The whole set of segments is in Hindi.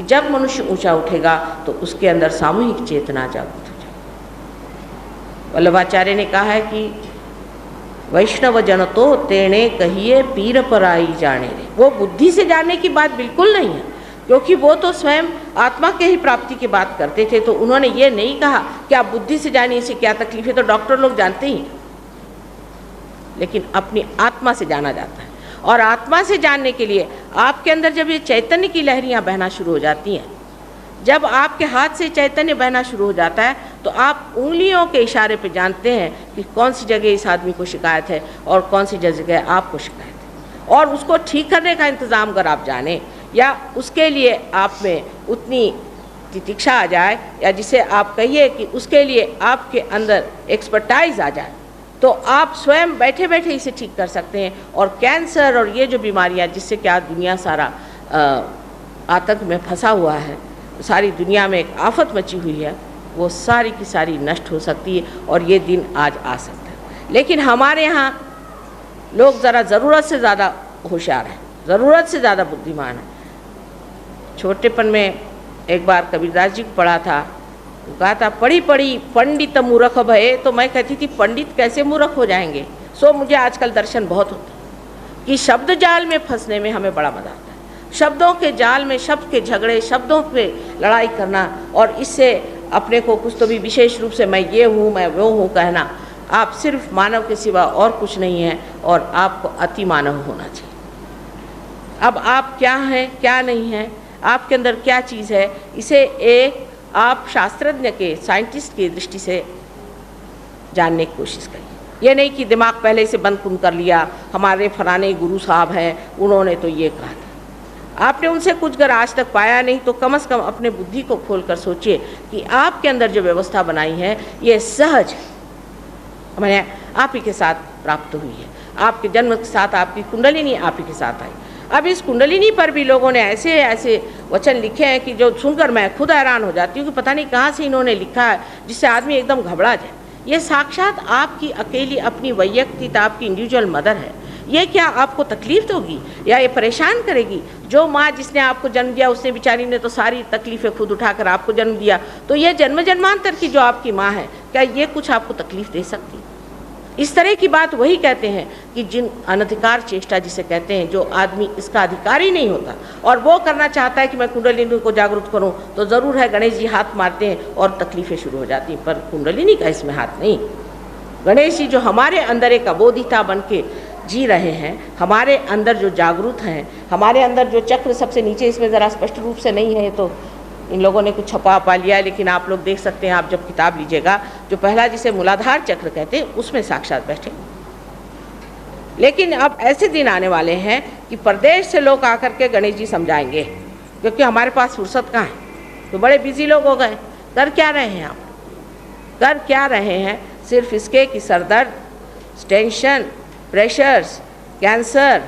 कि जब मनुष्य ऊंचा उठेगा तो उसके अंदर सामूहिक चेतना जागृत हो जाएगी। वल्लभाचार्य ने कहा है कि वैष्णव जन तो तेणे कहिए पीर पराई जाने रे। वो बुद्धि से जानने की बात बिल्कुल नहीं है, क्योंकि वो तो स्वयं आत्मा के ही प्राप्ति की बात करते थे। तो उन्होंने ये नहीं कहा कि आप बुद्धि से जानिए इससे क्या तकलीफ है, तो डॉक्टर लोग जानते ही, लेकिन अपनी आत्मा से जाना जाता है। और आत्मा से जानने के लिए आपके अंदर जब ये चैतन्य की लहरियाँ बहना शुरू हो जाती हैं, जब आपके हाथ से चैतन्य बहना शुरू हो जाता है, तो आप उंगलियों के इशारे पे जानते हैं कि कौन सी जगह इस आदमी को शिकायत है और कौन सी जगह आपको शिकायत है। और उसको ठीक करने का इंतज़ाम अगर आप जानें, या उसके लिए आप में उतनी तितिक्षा आ जाए, या जिसे आप कहिए कि उसके लिए आपके अंदर एक्सपर्टाइज आ जाए, तो आप स्वयं बैठे बैठे इसे ठीक कर सकते हैं। और कैंसर और ये जो बीमारियां जिससे क्या दुनिया सारा आतंक में फंसा हुआ है, सारी दुनिया में एक आफत मची हुई है, वो सारी की सारी नष्ट हो सकती है और ये दिन आज आ सकता है। लेकिन हमारे यहाँ लोग ज़रा ज़रूरत से ज़्यादा होशियार हैं, ज़रूरत से ज़्यादा बुद्धिमान हैं। छोटेपन में एक बार कबीरदास जी को पढ़ा था, तो कहा था पढ़ी पढ़ी पंडित मूर्ख भये। तो मैं कहती थी पंडित कैसे मूर्ख हो जाएंगे। सो मुझे आजकल दर्शन बहुत होता है कि शब्द जाल में फंसने में हमें बड़ा मज़ा आता है। शब्दों के जाल में शब्द के झगड़े, शब्दों पे लड़ाई करना, और इससे अपने को कुछ तो भी विशेष रूप से मैं ये हूँ मैं वो हूँ कहना। आप सिर्फ मानव के सिवा और कुछ नहीं है, और आपको अति मानव होना चाहिए। अब आप क्या हैं क्या नहीं हैं, आपके अंदर क्या चीज़ है, इसे एक आप शास्त्रज्ञ के, साइंटिस्ट की दृष्टि से जानने की कोशिश करिए। ये नहीं कि दिमाग पहले से बंद कुंद कर लिया, हमारे फलाने गुरु साहब हैं उन्होंने तो ये कहा था। आपने उनसे कुछ अगर आज तक पाया नहीं, तो कम से कम अपने बुद्धि को खोल कर सोचिए कि आपके अंदर जो व्यवस्था बनाई है ये सहज मैंने आप ही के साथ प्राप्त हुई है। आपके जन्म के साथ आपकी कुंडलिनी आप ही के साथ आई। अब इस कुंडलिनी पर भी लोगों ने ऐसे ऐसे वचन लिखे हैं कि जो सुनकर मैं खुद हैरान हो जाती हूँ कि पता नहीं कहाँ से इन्होंने लिखा है, जिससे आदमी एकदम घबरा जाए। ये साक्षात आपकी अकेली अपनी वैयक्तिक आपकी इंडिविजुअल मदर है। ये क्या आपको तकलीफ दोगी या ये परेशान करेगी? जो माँ जिसने आपको जन्म दिया उसने बेचारी ने तो सारी तकलीफ़ें खुद उठाकर आपको जन्म दिया, तो ये जन्म जन्मांतर की जो आपकी माँ है, क्या ये कुछ आपको तकलीफ़ दे सकती? इस तरह की बात वही कहते हैं कि जिन अनधिकार चेष्टा जिसे कहते हैं, जो आदमी इसका अधिकारी नहीं होता और वो करना चाहता है कि मैं कुंडलिनी को जागरूक करूं, तो ज़रूर है गणेश जी हाथ मारते हैं और तकलीफ़ें शुरू हो जाती हैं। पर कुंडलिनी का इसमें हाथ नहीं। गणेश जी जो हमारे अंदर एक अबोधिता बन के जी रहे हैं, हमारे अंदर जो जागरूक हैं, हमारे अंदर जो चक्र सबसे नीचे, इसमें ज़रा स्पष्ट रूप से नहीं है तो इन लोगों ने कुछ छपा पा लिया है, लेकिन आप लोग देख सकते हैं, आप जब किताब लीजिएगा, जो पहला जिसे मूलाधार चक्र कहते हैं उसमें साक्षात बैठे। लेकिन अब ऐसे दिन आने वाले हैं कि प्रदेश से लोग आकर के गणेश जी समझाएंगे, क्योंकि हमारे पास फुर्सत कहाँ है, तो बड़े बिजी लोग हो गए। कर क्या रहे हैं आप? कर क्या रहे हैं? सिर्फ इसके कि सरदर्द, टेंशन, प्रेशर्स, कैंसर,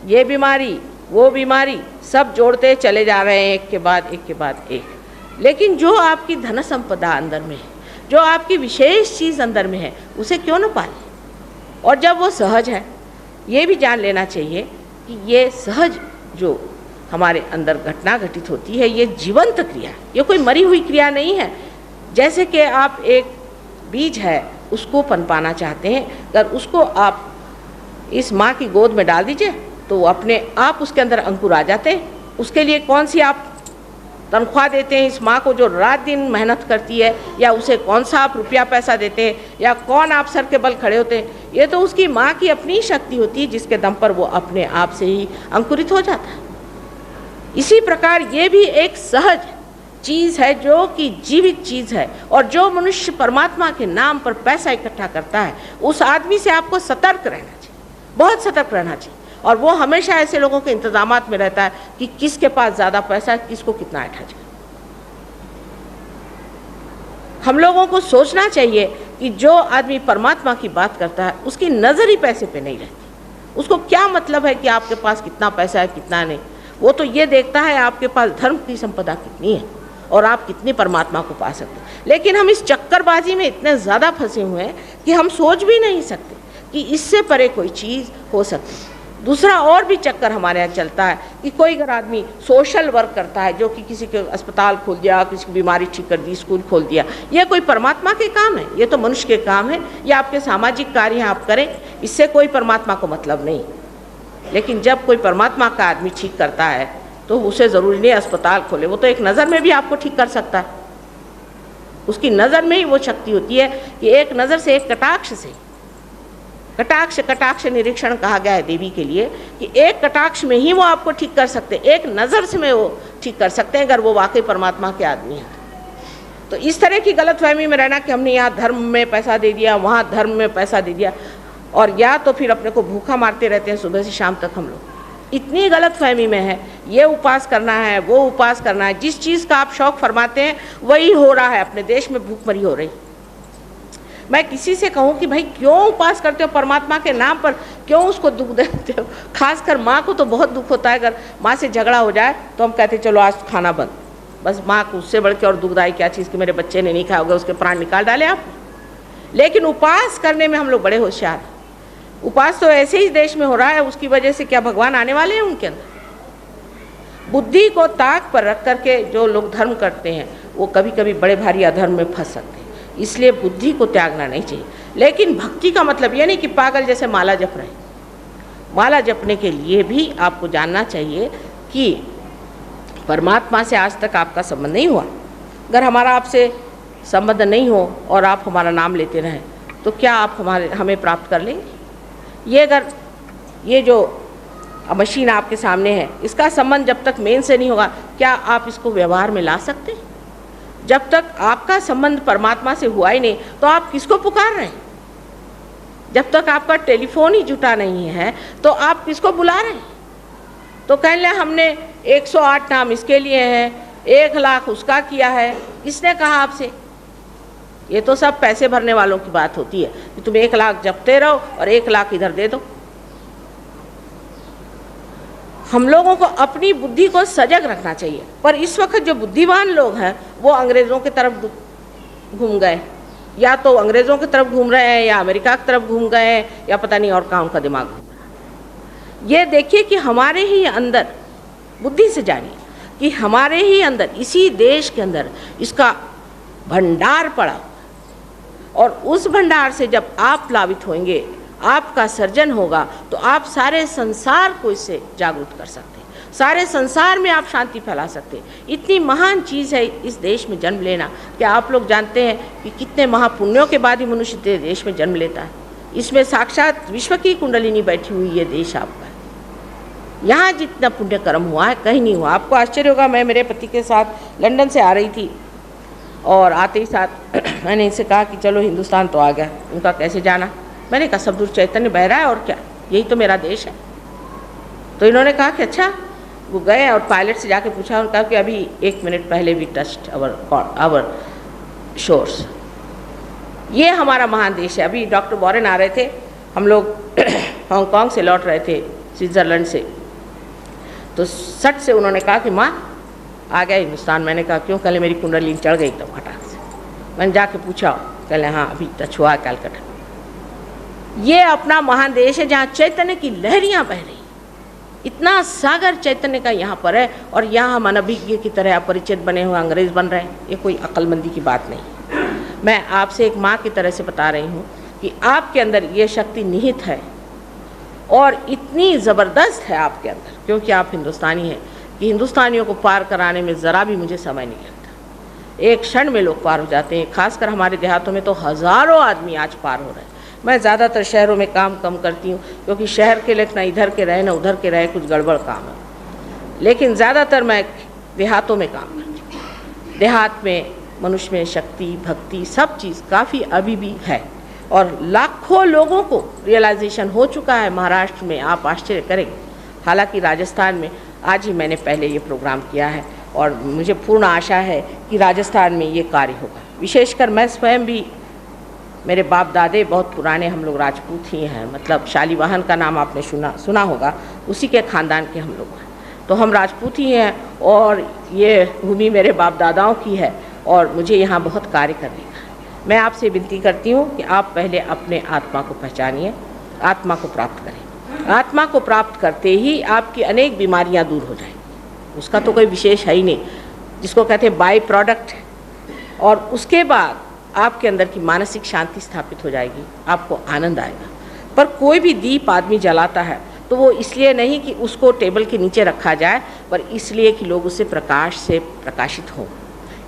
ये बीमारी वो बीमारी, सब जोड़ते चले जा रहे हैं एक के बाद एक। लेकिन जो आपकी धन संपदा अंदर में है, जो आपकी विशेष चीज़ अंदर में है, उसे क्यों न पालें? और जब वो सहज है, ये भी जान लेना चाहिए कि ये सहज जो हमारे अंदर घटना घटित होती है, ये जीवंत क्रिया, ये कोई मरी हुई क्रिया नहीं है। जैसे कि आप एक बीज है उसको पनपाना चाहते हैं, अगर उसको आप इस माँ की गोद में डाल दीजिए तो अपने आप उसके अंदर अंकुर आ जाते हैं। उसके लिए कौन सी आप तनख्वाह देते हैं इस माँ को जो रात दिन मेहनत करती है, या उसे कौन सा आप रुपया पैसा देते हैं, या कौन आप सर के बल खड़े होते हैं? ये तो उसकी माँ की अपनी शक्ति होती है, जिसके दम पर वो अपने आप से ही अंकुरित हो जाता है। इसी प्रकार ये भी एक सहज चीज़ है जो कि जीवित चीज़ है। और जो मनुष्य परमात्मा के नाम पर पैसा इकट्ठा करता है, उस आदमी से आपको सतर्क रहना चाहिए, बहुत सतर्क रहना चाहिए। और वो हमेशा ऐसे लोगों के इंतजामात में रहता है कि किसके पास ज़्यादा पैसा है, किसको कितना ऐठा जाए। हम लोगों को सोचना चाहिए कि जो आदमी परमात्मा की बात करता है उसकी नज़र ही पैसे पे नहीं रहती। उसको क्या मतलब है कि आपके पास कितना पैसा है कितना नहीं, वो तो ये देखता है आपके पास धर्म की संपदा कितनी है और आप कितनी परमात्मा को पा सकते हैं। लेकिन हम इस चक्करबाजी में इतने ज़्यादा फंसे हुए हैं कि हम सोच भी नहीं सकते कि इससे परे कोई चीज़ हो सकती है। दूसरा और भी चक्कर हमारे यहाँ चलता है कि कोई अगर आदमी सोशल वर्क करता है, जो कि किसी के अस्पताल खोल दिया, किसी की बीमारी ठीक कर दी, स्कूल खोल दिया, ये कोई परमात्मा के काम है? ये तो मनुष्य के काम है, ये आपके सामाजिक कार्य आप करें, इससे कोई परमात्मा को मतलब नहीं। लेकिन जब कोई परमात्मा का आदमी ठीक करता है तो उसे ज़रूरी नहीं अस्पताल खोले, वो तो एक नज़र में भी आपको ठीक कर सकता है। उसकी नज़र में ही वो शक्ति होती है कि एक नज़र से, एक कटाक्ष से, कटाक्ष निरीक्षण कहा गया है देवी के लिए कि एक कटाक्ष में ही वो आपको ठीक कर सकते हैं, एक नज़र से में वो ठीक कर सकते हैं अगर वो वाकई परमात्मा के आदमी हैं। तो इस तरह की गलतफहमी में रहना कि हमने यहाँ धर्म में पैसा दे दिया, वहाँ धर्म में पैसा दे दिया, और या तो फिर अपने को भूखा मारते रहते हैं सुबह से शाम तक। हम लोग इतनी गलतफहमी में है, ये उपास करना है, वो उपास करना है, जिस चीज़ का आप शौक फरमाते हैं वही हो रहा है। अपने देश में भूखमरी हो रही। मैं किसी से कहूँ कि भाई क्यों उपास करते हो परमात्मा के नाम पर, क्यों उसको दुख देते हो? खासकर माँ को तो बहुत दुख होता है। अगर माँ से झगड़ा हो जाए तो हम कहते चलो आज खाना बंद। बस माँ को उससे बढ़ के और दुखदाई क्या चीज़ कि मेरे बच्चे ने नहीं खाया होगा, उसके प्राण निकाल डाले आप। लेकिन उपास करने में हम लोग बड़े होशियार हैं। उपास तो ऐसे ही देश में हो रहा है, उसकी वजह से क्या भगवान आने वाले हैं उनके अंदर? बुद्धि को ताक पर रख करके जो लोग धर्म करते हैं वो कभी कभी बड़े भारी अधर्म में फंस सकते हैं। इसलिए बुद्धि को त्यागना नहीं चाहिए। लेकिन भक्ति का मतलब ये नहीं कि पागल जैसे माला जप रहे। माला जपने के लिए भी आपको जानना चाहिए कि परमात्मा से आज तक आपका संबंध नहीं हुआ। अगर हमारा आपसे संबंध नहीं हो और आप हमारा नाम लेते रहें तो क्या आप हमें प्राप्त कर लेंगे? ये जो मशीन आपके सामने है, इसका संबंध जब तक मेन से नहीं होगा, क्या आप इसको व्यवहार में ला सकते हैं? जब तक आपका संबंध परमात्मा से हुआ ही नहीं तो आप किसको पुकार रहे हैं? जब तक आपका टेलीफोन ही जुटा नहीं है तो आप किसको बुला रहे हैं? तो कह लें हमने 108 नाम इसके लिए हैं, 1 लाख उसका किया है। किसने कहा आपसे? ये तो सब पैसे भरने वालों की बात होती है कि तुम 1 लाख जपते रहो और 1 लाख इधर दे दो। हम लोगों को अपनी बुद्धि को सजग रखना चाहिए। पर इस वक्त जो बुद्धिमान लोग हैं वो अंग्रेज़ों की तरफ घूम गए, या तो अंग्रेज़ों की तरफ घूम रहे हैं या अमेरिका की तरफ घूम गए हैं, या पता नहीं और कहाँ उनका दिमाग घूम रहा है। ये देखिए कि हमारे ही अंदर, बुद्धि से जानिए कि हमारे ही अंदर, इसी देश के अंदर इसका भंडार पड़ा, और उस भंडार से जब आप प्लावित होंगे, आपका सर्जन होगा, तो आप सारे संसार को इससे जागरूक कर सकते हैं। सारे संसार में आप शांति फैला सकते हैं। इतनी महान चीज़ है इस देश में जन्म लेना। क्या आप लोग जानते हैं कि कितने महापुण्यों के बाद ही मनुष्य देश में जन्म लेता है? इसमें साक्षात विश्व की कुंडलिनी बैठी हुई ये देश आपका है। यहाँ जितना पुण्य कर्म हुआ है कहीं नहीं हुआ। आपको आश्चर्य होगा, मैं मेरे पति के साथ लंदन से आ रही थी और आते ही साथ मैंने इनसे कहा कि चलो हिंदुस्तान तो आ गया। उनका कैसे जाना? मैंने कहा सब दूर चैतन्य बह रहा है और क्या, यही तो मेरा देश है। तो इन्होंने कहा कि अच्छा। वो गए और पायलट से जाके पूछा, उन्होंने कहा कि अभी 1 मिनट पहले वी टच्ड आवर शोर्स। ये हमारा महान देश है। अभी डॉक्टर वॉरेन आ रहे थे, हम लोग हांगकांग से लौट रहे थे, स्विट्ज़रलैंड से। तो सट से उन्होंने कहा कि माँ आ गया हिंदुस्तान। मैंने कहा क्यों? कल मेरी कुंडली चढ़ गई एकदम हठात से। मैंने जाके पूछा, कल हाँ अभी टच हुआ कैलकाटा। ये अपना महान देश है जहाँ चैतन्य की लहरियाँ बह रही। इतना सागर चैतन्य का यहाँ पर है, और यहाँ हम अनभिज्ञ की तरह अपरिचित बने हुए अंग्रेज बन रहे हैं। ये कोई अक्लमंदी की बात नहीं। मैं आपसे एक माँ की तरह से बता रही हूँ कि आपके अंदर ये शक्ति निहित है, और इतनी ज़बरदस्त है आपके अंदर, क्योंकि आप हिंदुस्तानी हैं, कि हिंदुस्तानियों को पार कराने में ज़रा भी मुझे समय नहीं लगता। एक क्षण में लोग पार हो जाते हैं। खासकर हमारे देहातों में तो हज़ारों आदमी आज पार हो रहे हैं। मैं ज़्यादातर शहरों में काम कम करती हूँ, क्योंकि शहर के लोग ना इधर के रहे ना उधर के रहे, कुछ गड़बड़ काम है। लेकिन ज़्यादातर मैं देहातों में काम करती हूँ। देहात में मनुष्य में शक्ति, भक्ति, सब चीज़ काफ़ी अभी भी है, और लाखों लोगों को रियलाइजेशन हो चुका है महाराष्ट्र में। आप आश्चर्य करेंगे। हालांकि राजस्थान में आज ही मैंने पहले ये प्रोग्राम किया है, और मुझे पूर्ण आशा है कि राजस्थान में ये कार्य होगा। विशेषकर मैं स्वयं भी, मेरे बाप दादे बहुत पुराने, हम लोग राजपूत ही हैं, मतलब शालीवाहन का नाम आपने सुना होगा, उसी के ख़ानदान के हम लोग हैं। तो हम राजपूत ही हैं, और ये भूमि मेरे बाप दादाओं की है, और मुझे यहाँ बहुत कार्य करने का है। मैं आपसे विनती करती हूँ कि आप पहले अपने आत्मा को पहचानिए, आत्मा को प्राप्त करें। आत्मा को प्राप्त करते ही आपकी अनेक बीमारियां दूर हो जाएंगी। उसका तो कोई विशेष है ही नहीं, जिसको कहते हैं बाई प्रोडक्ट है। और उसके बाद आपके अंदर की मानसिक शांति स्थापित हो जाएगी, आपको आनंद आएगा। पर कोई भी दीप आदमी जलाता है तो वो इसलिए नहीं कि उसको टेबल के नीचे रखा जाए, पर इसलिए कि लोग उससे प्रकाश से प्रकाशित हों।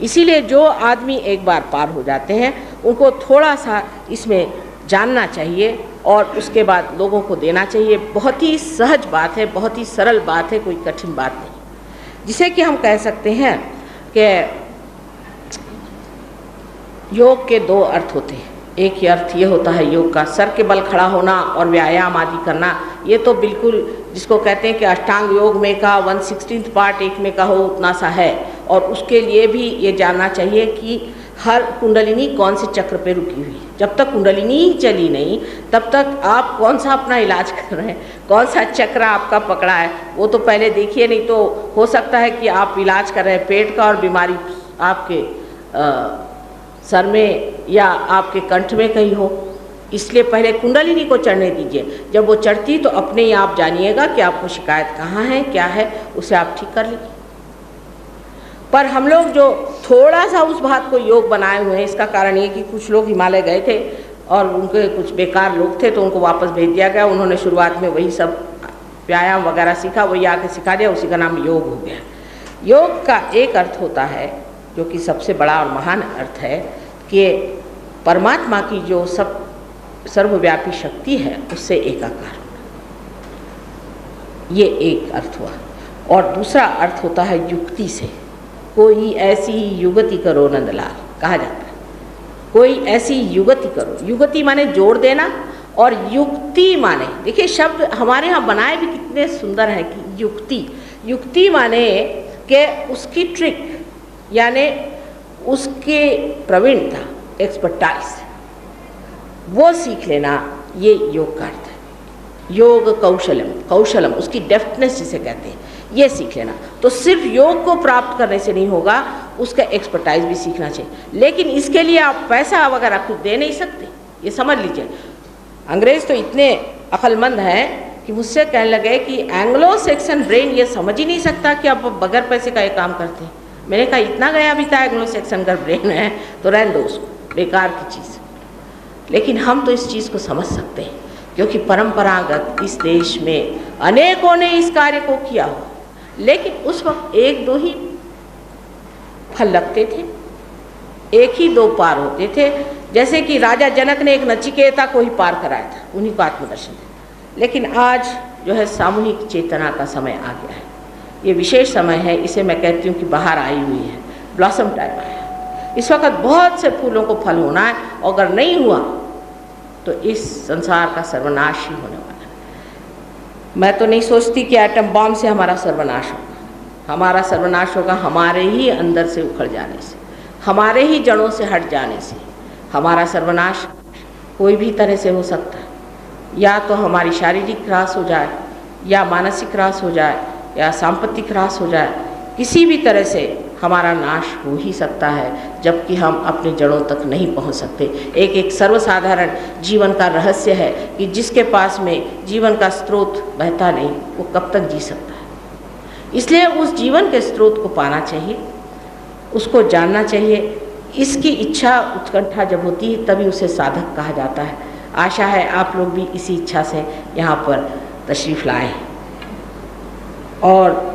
इसीलिए जो आदमी एक बार पार हो जाते हैं उनको थोड़ा सा इसमें जानना चाहिए और उसके बाद लोगों को देना चाहिए। बहुत ही सहज बात है, बहुत ही सरल बात है, कोई कठिन बात नहीं। जिसे कि हम कह सकते हैं कि योग के दो अर्थ होते हैं। एक ही अर्थ ये होता है योग का सर के बल खड़ा होना और व्यायाम आदि करना। ये तो बिल्कुल जिसको कहते हैं कि अष्टांग योग में का 1/16 पार्ट एक में का हो उतना सा है। और उसके लिए भी ये जानना चाहिए कि हर कुंडलिनी कौन से चक्र पे रुकी हुई है। जब तक कुंडलिनी ही चली नहीं तब तक आप कौन सा अपना इलाज कर रहे हैं, कौन सा चक्र आपका पकड़ा है, वो तो पहले देखिए। नहीं तो हो सकता है कि आप इलाज कर रहे हैं पेट का और बीमारी आपके सर में या आपके कंठ में कहीं हो। इसलिए पहले कुंडलिनी को चढ़ने दीजिए। जब वो चढ़ती तो अपने ही आप जानिएगा कि आपको शिकायत कहाँ है, क्या है, उसे आप ठीक कर लीजिए। पर हम लोग जो थोड़ा सा उस बात को योग बनाए हुए हैं, इसका कारण ये कि कुछ लोग हिमालय गए थे और उनके कुछ बेकार लोग थे तो उनको वापस भेज दिया गया। उन्होंने शुरुआत में वही सब व्यायाम वगैरह सीखा, वही आके सिखा दिया, उसी का नाम योग हो गया। योग का एक अर्थ होता है जो कि सबसे बड़ा और महान अर्थ है कि परमात्मा की जो सर्वव्यापी शक्ति है उससे एकाकार होना, ये एक अर्थ हुआ। और दूसरा अर्थ होता है युक्ति से। कोई ऐसी युगति करो नंदलाल, कहा जाता है कोई ऐसी युगति करो। युगति माने जोड़ देना और युक्ति माने, देखिए शब्द हमारे यहाँ बनाए भी कितने सुंदर है कि युक्ति। युक्ति माने कि उसकी ट्रिक यानी उसके प्रवीणता, एक्सपर्टाइज, वो सीख लेना, ये योग का अर्थ है। योग कौशलम, कौशलम उसकी डेफ्टनेस जिसे कहते हैं, ये सीख लेना। तो सिर्फ योग को प्राप्त करने से नहीं होगा, उसका एक्सपर्टाइज भी सीखना चाहिए। लेकिन इसके लिए आप पैसा वगैरह खुद दे नहीं सकते, ये समझ लीजिए। अंग्रेज तो इतने अक्लमंद हैं कि मुझसे कहने लगे कि एंग्लो सेक्सन ब्रेन ये समझ ही नहीं सकता कि आप बगैर पैसे का ये काम करते हैं। मैंने कहा इतना गया भी था एंग्लो सेक्सन का ब्रेन है तो रहने दो उसको, बेकार की चीज़। लेकिन हम तो इस चीज़ को समझ सकते हैं क्योंकि परंपरागत इस देश में अनेकों ने इस कार्य को किया हो, लेकिन उस वक्त एक दो ही फल लगते थे, एक ही दो पार होते थे। जैसे कि राजा जनक ने एक नचिकेता को ही पार कराया था, उन्हीं को आत्मदर्शन था। लेकिन आज जो है सामूहिक चेतना का समय आ गया है, ये विशेष समय है। इसे मैं कहती हूँ कि बाहर आई हुई है, ब्लॉसम टाइम आया। इस वक्त बहुत से फूलों को फल होना है और अगर नहीं हुआ तो इस संसार का सर्वनाश ही होने वाला है। मैं तो नहीं सोचती कि एटम बॉम्ब से हमारा सर्वनाश होगा। हमारा सर्वनाश होगा हमारे ही अंदर से उखड़ जाने से, हमारे ही जड़ों से हट जाने से। हमारा सर्वनाश कोई भी तरह से हो सकता है, या तो हमारी शारीरिक ह्रास हो जाए, या मानसिक ह्रास हो जाए, या सांपत्तिक ह्रास हो जाए। किसी भी तरह से हमारा नाश हो ही सकता है, जबकि हम अपने जड़ों तक नहीं पहुंच सकते। एक सर्वसाधारण जीवन का रहस्य है कि जिसके पास में जीवन का स्रोत बहता नहीं, वो कब तक जी सकता है। इसलिए उस जीवन के स्रोत को पाना चाहिए, उसको जानना चाहिए। इसकी इच्छा उत्कंठा जब होती है तभी उसे साधक कहा जाता है। आशा है आप लोग भी इसी इच्छा से यहाँ पर तशरीफ़ लाए और